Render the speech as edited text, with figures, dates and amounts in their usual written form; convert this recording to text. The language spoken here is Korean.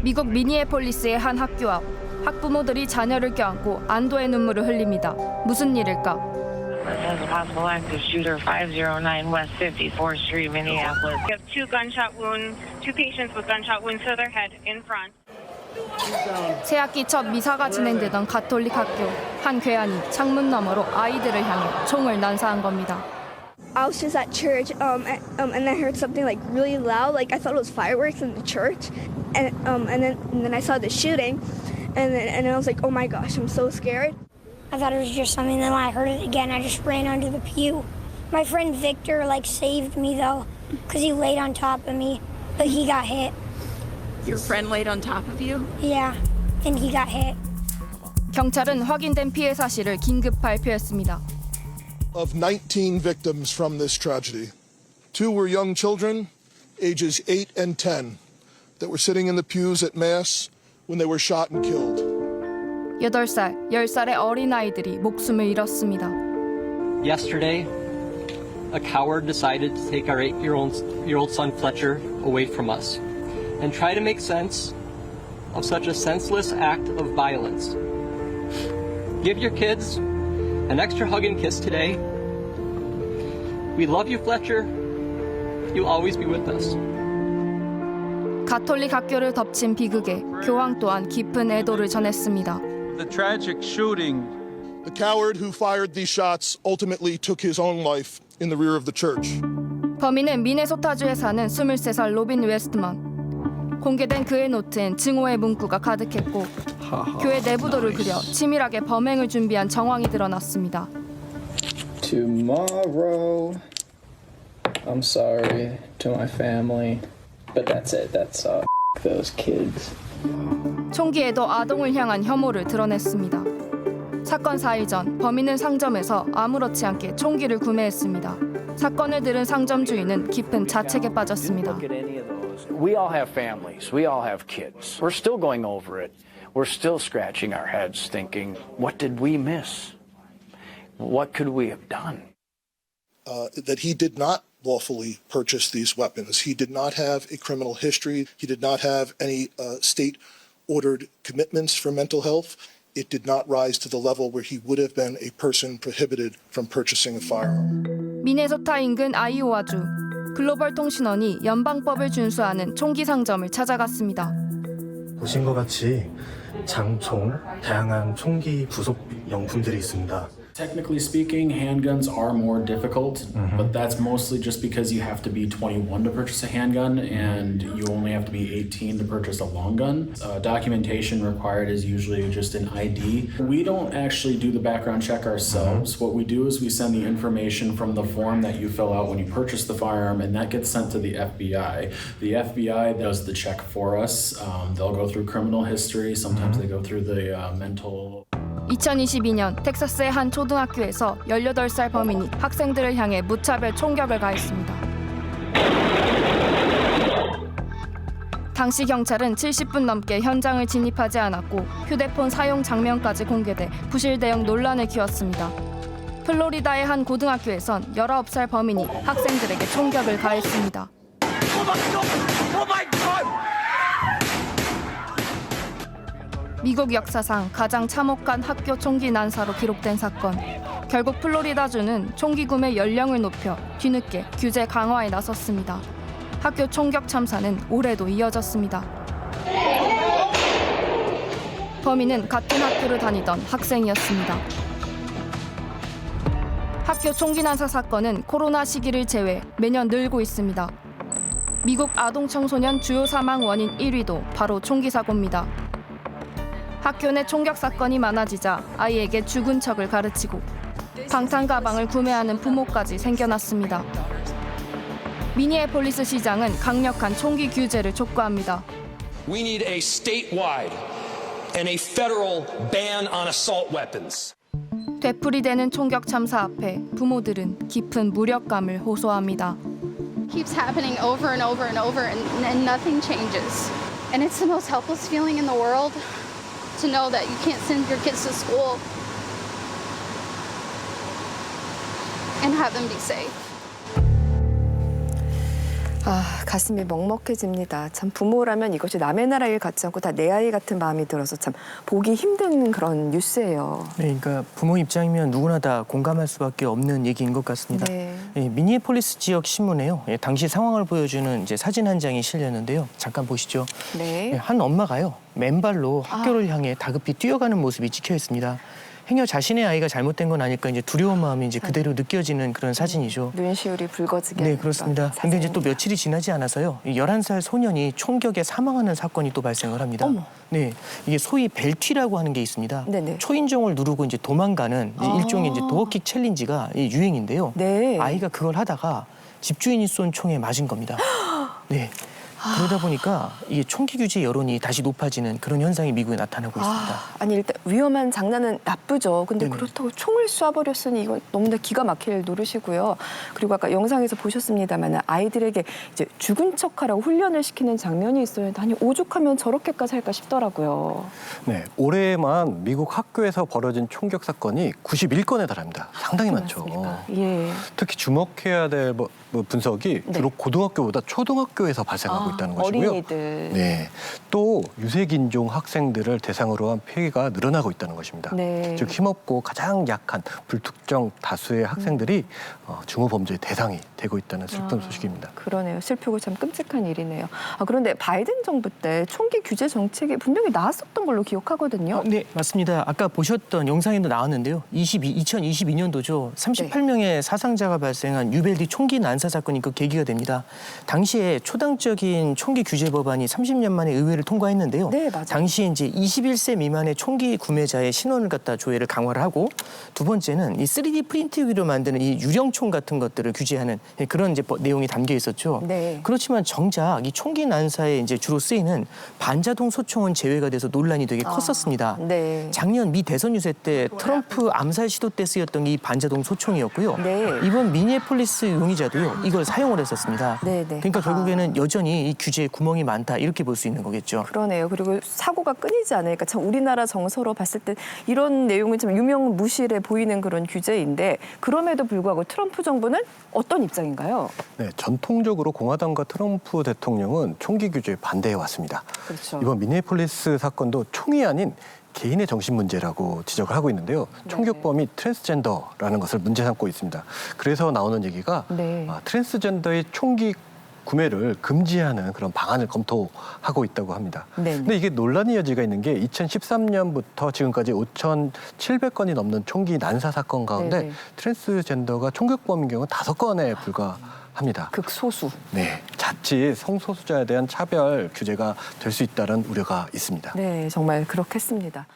미국 미니애폴리스의 한 학교 앞. 학부모들이 자녀를 껴안고 안도의 눈물을 흘립니다. 무슨 일일까? As a possible active shooter, 509 West 54th Street, Minneapolis. We have two gunshot wounds, two patients with gunshot wounds to their head in front. 새학기 첫 미사가 진행되던 가톨릭 학교. 한 괴한이 창문 너머로 아이들을 향해 총을 난사한 겁니다. I was just at church, and I heard something like really loud, like I thought it was fireworks in the church, and then I saw the shooting, and I was like, oh my gosh, I'm so scared. I thought it was just something, then when I heard it again, I just ran under the pew. My friend Victor saved me though, because he laid on top of me, but he got hit. Your friend laid on top of you? Yeah, and he got hit. 경찰은 확인된 피해 사실을 긴급 발표했습니다. Of 19 victims from this tragedy, 2 were young children, ages 8 and 10, that were sitting in the pews at Mass when they were shot and killed. 8살, 10살의 어린아이들이 목숨을 잃었습니다. Yesterday, a coward decided to take our 8-year-old son Fletcher away from us and try to make sense of such a senseless act of violence. Give your kids an extra hug and kiss today. We love you, Fletcher. You'll always be with us. 가톨릭 학교를 덮친 비극에 교황 또한 깊은 애도를 전했습니다. The tragic shooting. The coward who fired these shots ultimately took his own life in the rear of the church. 범인은 미네소타주에 사는 23살 로빈 웨스트먼. 공개된 그의 노트엔 증오의 문구가 가득했고 교회 내부도를 그려 치밀하게 범행을 준비한 정황이 드러났습니다. Tomorrow, I'm sorry to my family, but that's it. That's those kids. 총기에도 아동을 향한 혐오를 드러냈습니다. 사건 4일 전 범인은 상점에서 아무렇지 않게 총기를 구매했습니다. 사건을 들은 상점 주인은 깊은 자책에 빠졌습니다. We all have families. We all have kids. We're still going over it. We're still scratching our heads thinking, what did we miss? What could we have done? That he did not lawfully purchase these weapons. He did not have a criminal history. He did not have any state-ordered commitments for mental health. It did not rise to the level where he would have been a person prohibited from purchasing a firearm. 미네소타 인근 아이오와주. 글로벌 통신원이 연방법을 준수하는 총기 상점을 찾아갔습니다. 보신 것 같이 장총, 다양한 총기 부속 용품들이 있습니다. Technically speaking, handguns are more difficult, but that's mostly just because you have to be 21 to purchase a handgun and you only have to be 18 to purchase a long gun. Documentation required is usually just an ID. We don't actually do the background check ourselves. What we do is we send the information from the form that you fill out when you purchase the firearm, and that gets sent to the FBI. The FBI does the check for us. They'll go through criminal history. Sometimes they go through the mental. 2022년 텍사스의 한 초등학교에서 18살 범인이 학생들을 향해 무차별 총격을 가했습니다. 당시 경찰은 70분 넘게 현장을 진입하지 않았고 휴대폰 사용 장면까지 공개돼 부실 대응 논란을 키웠습니다. 플로리다의 한 고등학교에선 19살 범인이 학생들에게 총격을 가했습니다. 미국 역사상 가장 참혹한 학교 총기 난사로 기록된 사건. 결국 플로리다주는 총기 구매 연령을 높여 뒤늦게 규제 강화에 나섰습니다. 학교 총격 참사는 올해도 이어졌습니다. 범인은 같은 학교를 다니던 학생이었습니다. 학교 총기 난사 사건은 코로나 시기를 제외 매년 늘고 있습니다. 미국 아동 청소년 주요 사망 원인 1위도 바로 총기 사고입니다. 학교 내 총격 사건이 많아지자 아이에게 죽은 척을 가르치고 방탄 가방을 구매하는 부모까지 생겨났습니다. 미니애폴리스 시장은 강력한 총기 규제를 촉구합니다. We need a statewide and a federal ban on assault weapons. 되풀이되는 총격 참사 앞에 부모들은 깊은 무력감을 호소합니다. Keeps happening over and over and over and nothing changes. And it's the most helpless feeling in the world. To know that you can't send your kids to school and have them be safe. 가슴이 먹먹해집니다. 참 부모라면 이것이 남의 나라 일 같지 않고 다 내 아이 같은 마음이 들어서 참 보기 힘든 그런 뉴스예요. 네, 그러니까 부모 입장이면 누구나 다 공감할 수밖에 없는 얘기인 것 같습니다. 네. 미니애폴리스 지역 신문에요. 당시 상황을 보여주는 이제 사진 한 장이 실렸는데요. 잠깐 보시죠. 네. 한 엄마가요, 맨발로 학교를 향해 다급히 뛰어가는 모습이 찍혀 있습니다. 행여 자신의 아이가 잘못된 건 아닐까 이제 두려운 마음이 이제 그대로 느껴지는 그런 사진이죠. 눈시울이 붉어지게. 네, 그렇습니다. 근데 이제 또 며칠이 지나지 않아서요. 이 11살 소년이 총격에 사망하는 사건이 또 발생을 합니다. 어머. 네, 이게 소위 벨튀라고 하는 게 있습니다. 네네. 초인종을 누르고 이제 도망가는 이제 일종의 이제 도어킥 챌린지가 유행인데요. 네. 아이가 그걸 하다가 집주인이 쏜 총에 맞은 겁니다. 네. 그러다 보니까 이게 총기 규제 여론이 다시 높아지는 그런 현상이 미국에 나타나고 있습니다. 아니 일단 위험한 장난은 나쁘죠. 근데 네네. 그렇다고 총을 쏴버렸으니 이건 너무나 기가 막힐 노릇이고요. 그리고 아까 영상에서 보셨습니다만 아이들에게 이제 죽은 척하라고 훈련을 시키는 장면이 있었는데 아니 오죽하면 저렇게까지 할까 싶더라고요. 네, 올해만 미국 학교에서 벌어진 총격 사건이 91건에 달합니다. 상당히 많죠. 예. 특히 주목해야 될 분석이 주로 고등학교보다 초등학교에서 발생하고 있다는 것이고요. 어린이들. 네, 또 유색인종 학생들을 대상으로 한 피해가 늘어나고 있다는 것입니다. 네. 즉 힘없고 가장 약한 불특정 다수의 학생들이 중후범죄의 대상이 되고 있다는 슬픈 소식입니다. 그러네요. 슬프고 참 끔찍한 일이네요. 그런데 바이든 정부 때 총기 규제 정책이 분명히 나왔었던 걸로 기억하거든요. 네, 맞습니다. 아까 보셨던 영상에도 나왔는데요. 2022년도죠. 38명의 사상자가 발생한 유벨디 총기 난사 사건이 그 계기가 됩니다. 당시에 초당적인 총기 규제 법안이 30년 만에 의회를 통과했는데요. 네, 맞아요. 당시에 이제 21세 미만의 총기 구매자의 신원을 갖다 조회를 강화를 하고 두 번째는 이 3D 프린트기로 만드는 이 유령총 같은 것들을 규제하는 그런 이제 내용이 담겨 있었죠. 네. 그렇지만 정작 이 총기 난사에 이제 주로 쓰이는 반자동 소총은 제외가 돼서 논란이 되게 컸었습니다. 네. 작년 미 대선 유세 때 트럼프 암살 시도 때 쓰였던 이 반자동 소총이었고요. 네. 이번 미니애폴리스 용의자도요. 이걸 사용을 했었습니다. 네. 그러니까 결국에는 여전히 이 규제에 구멍이 많다 이렇게 볼 수 있는 거겠죠. 그러네요. 그리고 사고가 끊이지 않으니까 참 우리나라 정서로 봤을 때 이런 내용은 좀 유명무실해 보이는 그런 규제인데 그럼에도 불구하고 트럼프 정부는 어떤 입장인가요? 네, 전통적으로 공화당과 트럼프 대통령은 총기 규제에 반대해 왔습니다. 그렇죠. 이번 미니애폴리스 사건도 총이 아닌 개인의 정신 문제라고 지적을 하고 있는데요. 총격범이 트랜스젠더라는 것을 문제 삼고 있습니다. 그래서 나오는 얘기가 트랜스젠더의 총기 구매를 금지하는 그런 방안을 검토하고 있다고 합니다. 근데 이게 논란의 여지가 있는 게 2013년부터 지금까지 5,700건이 넘는 총기 난사 사건 가운데 트랜스젠더가 총격범인 경우는 5건에 불과합니다. 극소수. 네, 자칫 성소수자에 대한 차별 규제가 될 수 있다는 우려가 있습니다. 네, 정말 그렇겠습니다.